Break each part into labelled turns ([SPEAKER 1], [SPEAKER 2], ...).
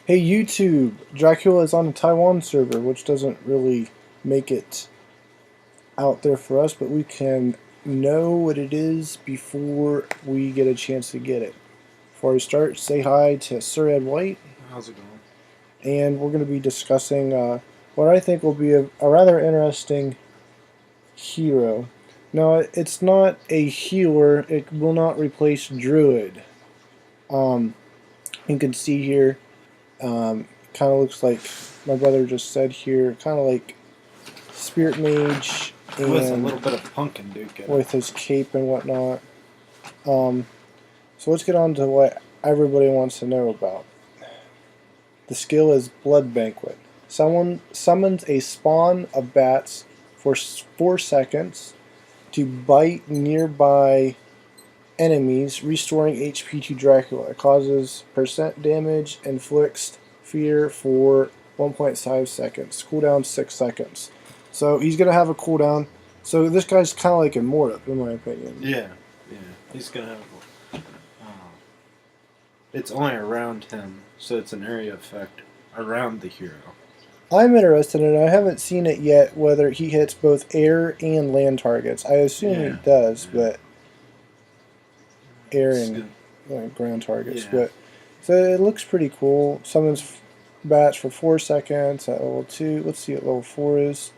[SPEAKER 1] Hey YouTube, Dracula is on a Taiwan server, which doesn't really make it out there for us, but we can know what it is before we get a chance to get it. Before we start, say hi to Sir Ed White,
[SPEAKER 2] How's it going?
[SPEAKER 1] and we're going to be discussing what I think will be a rather interesting hero. No, it's not a healer. It will not replace Druid. Um, you can see here, kind of looks like my brother just said here, kind of like Spirit Mage
[SPEAKER 2] With a
[SPEAKER 1] and
[SPEAKER 2] little bit of pumpkin duke in
[SPEAKER 1] with
[SPEAKER 2] it.
[SPEAKER 1] his cape and whatnot. Um, so let's get on to what everybody wants to know about. The skill is Blood Banquet. Someone summons a spawn of bats for 4 seconds to bite nearby enemies, restoring HP to Dracula. It causes percent damage, inflicts fear for 1.5 seconds. Cooldown 6 seconds. So he's going to have a cooldown. So this guy's kind of like Immortal, in my opinion.
[SPEAKER 2] Yeah, yeah. He's gonna have. It's only around him, so it's an area effect around the hero.
[SPEAKER 1] I'm interested in it. I haven't seen it yet, whether he hits both air and land targets. I assume he
[SPEAKER 2] Yeah,
[SPEAKER 1] does,
[SPEAKER 2] yeah.
[SPEAKER 1] but air
[SPEAKER 2] It's
[SPEAKER 1] and
[SPEAKER 2] good.
[SPEAKER 1] ground targets.
[SPEAKER 2] Yeah.
[SPEAKER 1] But so it looks pretty cool. Summons bats for 4 seconds at level 2. Let's see what level 4 is.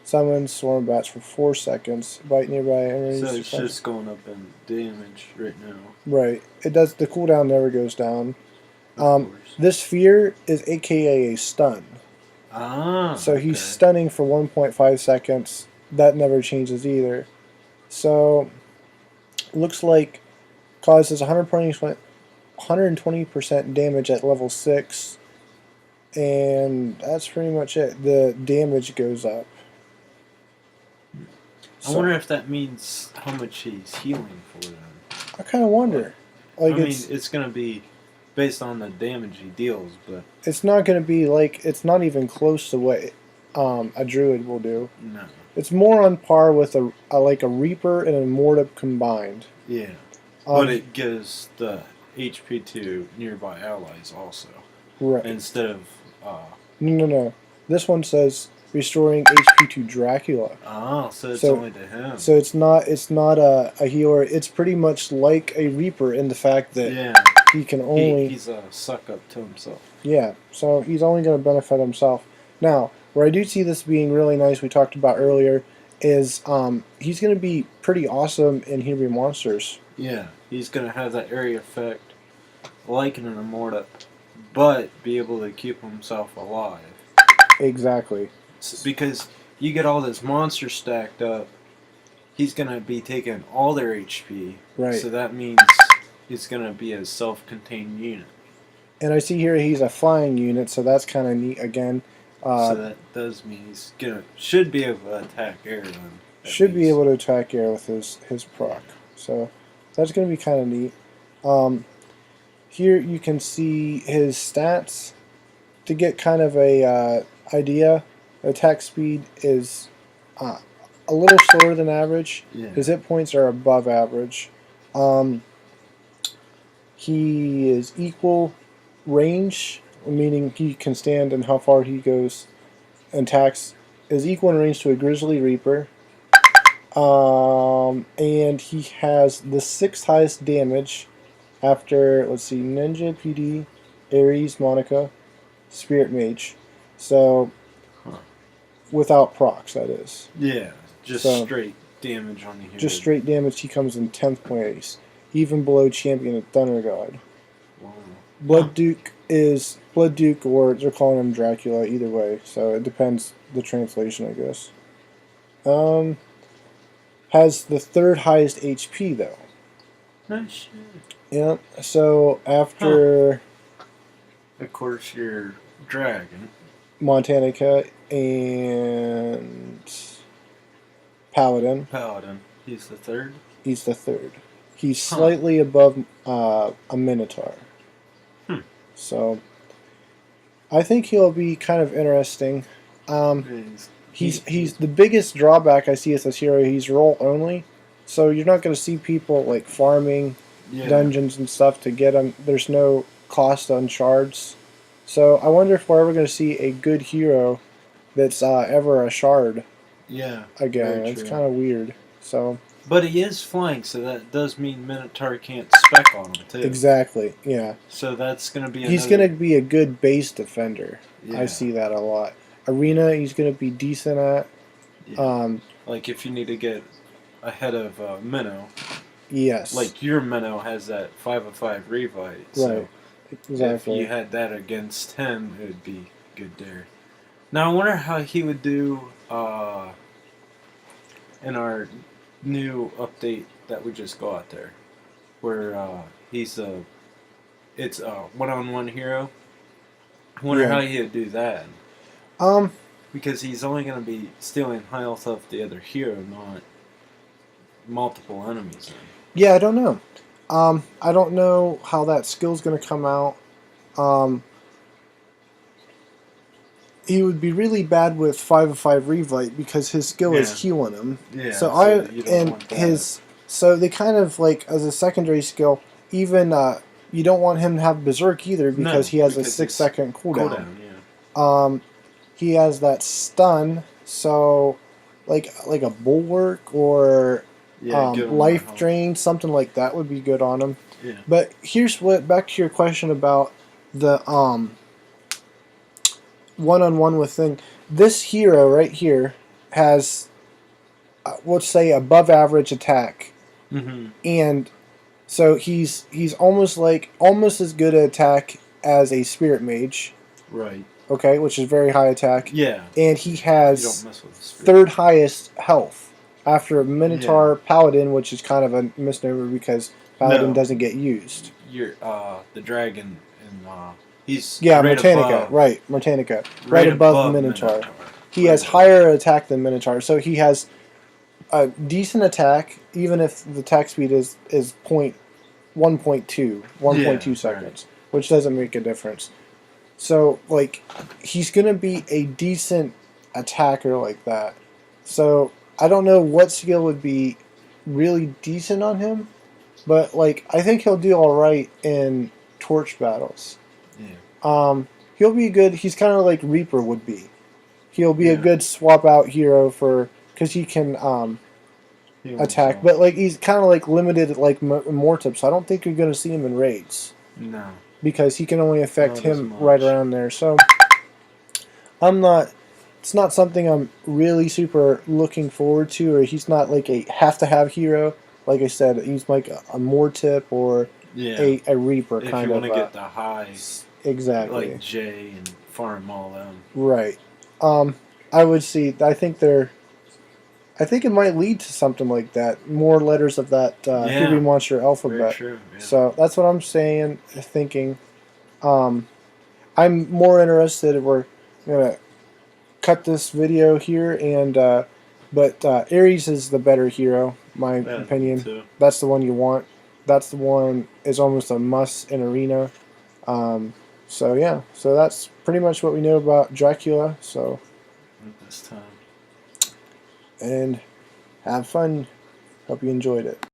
[SPEAKER 1] Summons swarm bats for 4 seconds. Bite nearby enemies.
[SPEAKER 2] So it's just going up in damage right now.
[SPEAKER 1] Right. It does. The cooldown never goes down.
[SPEAKER 2] Of course.
[SPEAKER 1] This fear is AKA a stun. So he's
[SPEAKER 2] Okay.
[SPEAKER 1] stunning for 1.5 seconds. That never changes either. So looks like causes 120% damage at level 6, and that's pretty much it. The damage goes up.
[SPEAKER 2] I wonder if that means how much he's healing for them.
[SPEAKER 1] I kind of wonder. Like
[SPEAKER 2] I mean, it's gonna be based on the damage he deals, but
[SPEAKER 1] it's not going to be like, it's not even close to what a druid will do.
[SPEAKER 2] no.
[SPEAKER 1] It's more on par with a like a reaper and a mortar combined.
[SPEAKER 2] Yeah. But it gives the HP to nearby allies also.
[SPEAKER 1] Right.
[SPEAKER 2] Instead of.
[SPEAKER 1] No. This one says restoring HP to Dracula.
[SPEAKER 2] So it's
[SPEAKER 1] So-
[SPEAKER 2] only to him.
[SPEAKER 1] So it's not a healer. It's pretty much like a reaper in the fact that
[SPEAKER 2] yeah.
[SPEAKER 1] he can only
[SPEAKER 2] He's a suck up to himself.
[SPEAKER 1] yeah. So he's only going to benefit himself. Now, where I do see this being really nice, we talked about earlier, is he's going to be pretty awesome in Hebrew monsters.
[SPEAKER 2] Yeah. He's going to have that area effect like an Immorta, but be able to keep himself alive.
[SPEAKER 1] Exactly.
[SPEAKER 2] Because you get all this monster stacked up, he's going to be taking all their HP.
[SPEAKER 1] Right.
[SPEAKER 2] So that means it's going to be a self-contained unit.
[SPEAKER 1] And I see here he's a flying unit, so that's kind of neat again.
[SPEAKER 2] So that does mean he's should be able to attack air then.
[SPEAKER 1] Should be able to attack air with his proc. So that's going to be kind of neat. Here you can see his stats. To get kind of a idea, attack speed is a little slower than average.
[SPEAKER 2] Yeah.
[SPEAKER 1] His hit points are above average. He is equal range, meaning he can stand and how far he goes and attacks is equal in range to a Grizzly Reaper. And he has the 6th highest damage after, let's see, Ninja, PD, Ares, Monica, Spirit Mage. So, without procs, that is.
[SPEAKER 2] Yeah, just straight damage on the hero.
[SPEAKER 1] Just straight damage, he comes in 10th place, even below Champion of Thunder God.
[SPEAKER 2] Wow.
[SPEAKER 1] Blood Duke, or they're calling him Dracula, either way, so it depends the translation, I guess. Has the 3rd highest HP, though.
[SPEAKER 2] Nice shit.
[SPEAKER 1] Yep, so after
[SPEAKER 2] Of course, your dragon.
[SPEAKER 1] Montanica and Paladin,
[SPEAKER 2] He's the 3rd.
[SPEAKER 1] he's the 3rd. He's slightly above a Minotaur. So I think he'll be kind of interesting. He's the biggest drawback I see with this hero. He's roll only, so you're not going to see people like farming dungeons and stuff to get him. There's no cost on shards. So I wonder if we're ever going to see a good hero that's ever a shard
[SPEAKER 2] Yeah.
[SPEAKER 1] again.
[SPEAKER 2] very
[SPEAKER 1] It's
[SPEAKER 2] true.
[SPEAKER 1] kind of weird. So
[SPEAKER 2] But he is flying, so that does mean Minotaur can't spec on him too.
[SPEAKER 1] exactly, yeah.
[SPEAKER 2] So that's going to be
[SPEAKER 1] He's
[SPEAKER 2] another.
[SPEAKER 1] going to be a good base defender.
[SPEAKER 2] Yeah.
[SPEAKER 1] I see that a lot. Arena, he's going to be decent at.
[SPEAKER 2] Yeah. Like if you need to get ahead of Minnow,
[SPEAKER 1] Yes.
[SPEAKER 2] like your Minnow has that 5/5 revite. So
[SPEAKER 1] right. Exactly.
[SPEAKER 2] if you had that against him, it would be good there. Now I wonder how he would do in our new update that we just got there, where it's a one-on-one hero. I wonder
[SPEAKER 1] Yeah.
[SPEAKER 2] how he would do that.
[SPEAKER 1] Um,
[SPEAKER 2] Because he's only going to be stealing high health of the other hero, not multiple enemies.
[SPEAKER 1] yeah, I don't know. I don't know how that skill's going to come out. He would be really bad with 5/5 Revite because his skill
[SPEAKER 2] Yeah.
[SPEAKER 1] is healing him.
[SPEAKER 2] Yeah.
[SPEAKER 1] So
[SPEAKER 2] you don't
[SPEAKER 1] and
[SPEAKER 2] want that.
[SPEAKER 1] his so they kind of like as a secondary skill. Even you don't want him to have Berserk either because
[SPEAKER 2] No,
[SPEAKER 1] he has a
[SPEAKER 2] because
[SPEAKER 1] 6-second cooldown.
[SPEAKER 2] Yeah.
[SPEAKER 1] He has that stun, so like a bulwark or
[SPEAKER 2] Yeah. give him more
[SPEAKER 1] life
[SPEAKER 2] health.
[SPEAKER 1] drain, something like that would be good on him.
[SPEAKER 2] Yeah.
[SPEAKER 1] But here's what back to your question about the one-on-one with thing. This hero right here has let's say above average attack,
[SPEAKER 2] Mm-hmm.
[SPEAKER 1] and so he's almost as good at attack as a spirit mage.
[SPEAKER 2] Right.
[SPEAKER 1] Okay, which is very high attack.
[SPEAKER 2] Yeah.
[SPEAKER 1] And he
[SPEAKER 2] You
[SPEAKER 1] has
[SPEAKER 2] don't mess with the spirit.
[SPEAKER 1] third highest health after Minotaur Paladin, which is kind of a misnomer because Paladin
[SPEAKER 2] No.
[SPEAKER 1] doesn't get used.
[SPEAKER 2] You're the dragon and he's
[SPEAKER 1] Right,
[SPEAKER 2] right
[SPEAKER 1] Mortanica, right, Mortanica,
[SPEAKER 2] above,
[SPEAKER 1] right above Minotaur. He has higher attack than Minotaur, so he has a decent attack, even if the attack speed is 1.2 seconds, which doesn't make a difference. So, like, he's going to be a decent attacker like that. So, I don't know what skill would be really decent on him, but, like, I think he'll do alright in torch battles.
[SPEAKER 2] Yeah.
[SPEAKER 1] He'll be good. He's kind of like Reaper would be. He'll be a
[SPEAKER 2] Yeah.
[SPEAKER 1] good swap out hero because he can attack, but like he's kind of like limited like Mortip, so I don't think you're going to see him in raids.
[SPEAKER 2] No.
[SPEAKER 1] Because he can only affect
[SPEAKER 2] Not
[SPEAKER 1] him
[SPEAKER 2] as
[SPEAKER 1] right
[SPEAKER 2] much.
[SPEAKER 1] around there. So it's not something I'm really super looking forward to, or he's not like a have to have hero. Like I said, he's like a Mortip or
[SPEAKER 2] Yeah.
[SPEAKER 1] a Reaper
[SPEAKER 2] If
[SPEAKER 1] kind
[SPEAKER 2] you
[SPEAKER 1] of.
[SPEAKER 2] want to get the highs,
[SPEAKER 1] exactly.
[SPEAKER 2] like Jay and farm all them.
[SPEAKER 1] Right. I would see. I think it might lead to something like that. More letters of that Hebrew monster
[SPEAKER 2] Very
[SPEAKER 1] alphabet.
[SPEAKER 2] true. Yeah.
[SPEAKER 1] So that's what I'm saying, thinking. I'm more interested. We're gonna cut this video here, and but Ares is the better hero, my
[SPEAKER 2] Yeah,
[SPEAKER 1] opinion.
[SPEAKER 2] me too.
[SPEAKER 1] That's the one you want. That's the one is almost a must in arena. So yeah, so that's pretty much what we know about Dracula. So
[SPEAKER 2] At this time.
[SPEAKER 1] and have fun. Hope you enjoyed it.